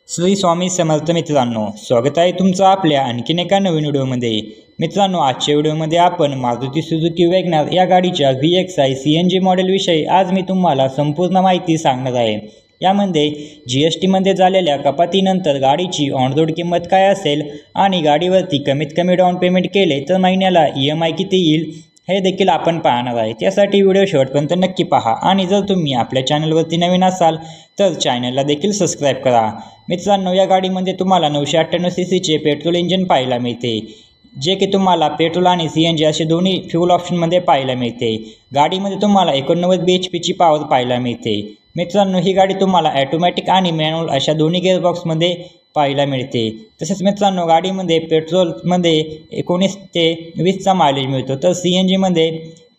श्री स्वामी समर्थ मित्रांनो, स्वागत आहे तुमचं आपल्या आणखीन एका नवीन व्हिडिओमध्ये। मित्रांनो, आजच्या व्हिडिओमध्ये आपण मारुती सुझुकी वॅगनर या गाडीच्या VXI CNG मॉडेलविषयी आज मी तुम्हाला संपूर्ण माहिती सांगणार आहे। यामध्ये GST मध्ये झालेल्या कपातीनंतर गाडीची ऑन रोड किंमत काय असेल आणि गाडीवरती कमीत कमी डाऊन पेमेंट केले तर महिन्याला EMI किती येईल हे देखील आपण पाहणार आहे। त्यासाठी व्हिडिओ शेवटपर्यंत नक्की पहा आणि जर तुम्ही आपल्या चॅनलवरती नवीन असाल तर चॅनलला देखील सबस्क्राइब करा। मित्रांनो, या गाडीमध्ये तुम्हाला 998 cc चे पेट्रोल इंजिन पाहायला मिळते, जे की तुम्हाला पेट्रोल आणि CNG असे दोन्ही फ्यूल ऑप्शनमध्ये पाहायला मिळते। गाडीमध्ये तुम्हाला 89 bhp ची पॉवर पाहायला मिळते। मित्रांनो, ही गाडी तुम्हाला ऑटोमॅटिक आणि मॅन्युअल अशा दोन्ही गिअरबॉक्समध्ये पाहायला मिळते। तसेच मित्रांनो, गाडीमध्ये पेट्रोलमध्ये 19 ते 20 चा मायलेज मिळतो, तर CNG मध्ये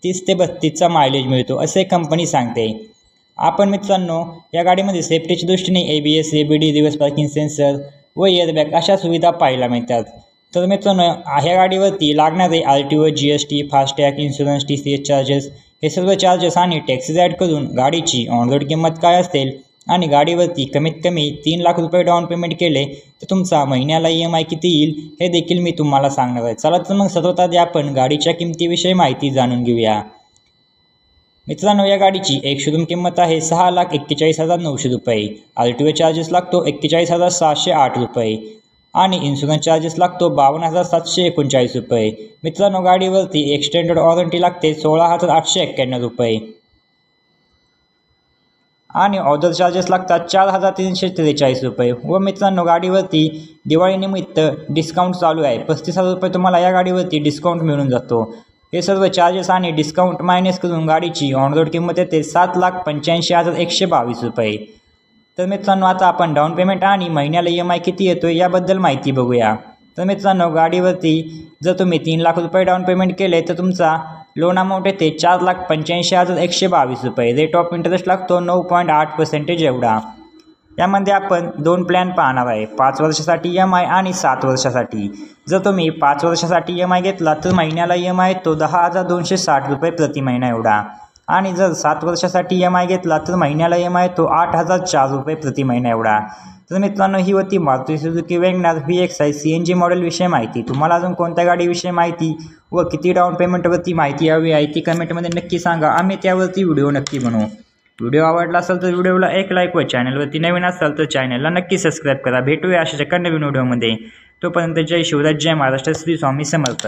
30 ते 32 चा मायलेज मिळतो असे कंपनी सांगते। आपण मित्रांनो, या गाडीमध्ये सेफ्टीच्या दृष्टीने ABS, ABD, reverse parking sensor व एअरबॅग अशा सुविधा पाहायला मिळतात। तर मित्रांनो, ह्या गाडीवरती लागणारे RTO, GST, FASTag, insurance, TCS charges हे सर्व चार्जेस आणि टॅक्सेस ॲड करून गाडीची ऑन रोड किंमत काय असेल आणि गाडीवरती कमीत कमी 3 लाख रुपये डाऊन पेमेंट केले तर तुमचा महिन्याला EMI किती येईल हे देखील मी तुम्हाला सांगणार आहे। चला तर मग सर्वात आधी आपण गाडीच्या किमतीविषयी माहिती जाणून घेऊया। मित्रांनो, या गाडीची एक शोरूम किंमत आहे 6,41,900 रुपये। RTO चार्जेस लागतो 41,708 रुपये आणि इन्शुरन्स चार्जेस लागतो 52,739 रुपये। मित्रांनो, गाडीवरती एक्सटेंडेड वॉरंटी लागते 16,891 रुपये आणि ऑर्डर चार्जेस लागतात 4,343 रुपये। व मित्रांनो, गाडीवरती दिवाळीनिमित्त डिस्काउंट चालू आहे, 35,000 रुपये तुम्हाला या गाडीवरती डिस्काउंट मिळून जातो। हे सर्व चार्जेस आणि डिस्काउंट मायनस करून गाडीची ऑन रोड किंमत येते 7,85,122 रुपये। तर मित्रांनो, आता आपण डाऊन पेमेंट आणि महिन्याला EMI किती येतो याबद्दल माहिती बघूया। तर मित्रांनो, गाडीवरती जर तुम्ही 3 लाख रुपये डाऊन पेमेंट केले तर तुमचा लोन अमाऊंट येते 4,85,122 रुपये। रेट ऑफ इंटरेस्ट लागतो 9.8% एवढा। यामध्ये आपण 2 प्लॅन पाहणार आहे, 5 वर्षासाठी EMI आणि 7 वर्षासाठी। जर तुम्ही 5 वर्षासाठी EMI घेतला तर महिन्याला EMI येतो 10,260 रुपये प्रति महिना एवढा आणि जर 7 वर्षासाठी EMI घेतला तर महिन्याला EMI येतो 8,004 रुपये प्रति महिना एवढा। तर मित्रांनो, ही होती Maruti Suzuki WagonR VXI CNG मॉडेलविषयी माहिती। तुम्हाला अजून कोणत्या गाडीविषयी माहिती व किती डाऊन पेमेंटवरती माहिती हवी आहे ती कमेंटमध्ये नक्की सांगा, आम्ही त्यावरती व्हिडिओ नक्की बनवू। व्हिडिओ आवडला असेल तर व्हिडिओला एक लाईक व चॅनलवरती नवीन असाल तर चॅनलला नक्की सबस्क्राइब करा। भेटूया अशा नवीन व्हिडिओमध्ये। तोपर्यंत जय शिवराज, जय महाराष्ट्र, श्री स्वामी समर्थ।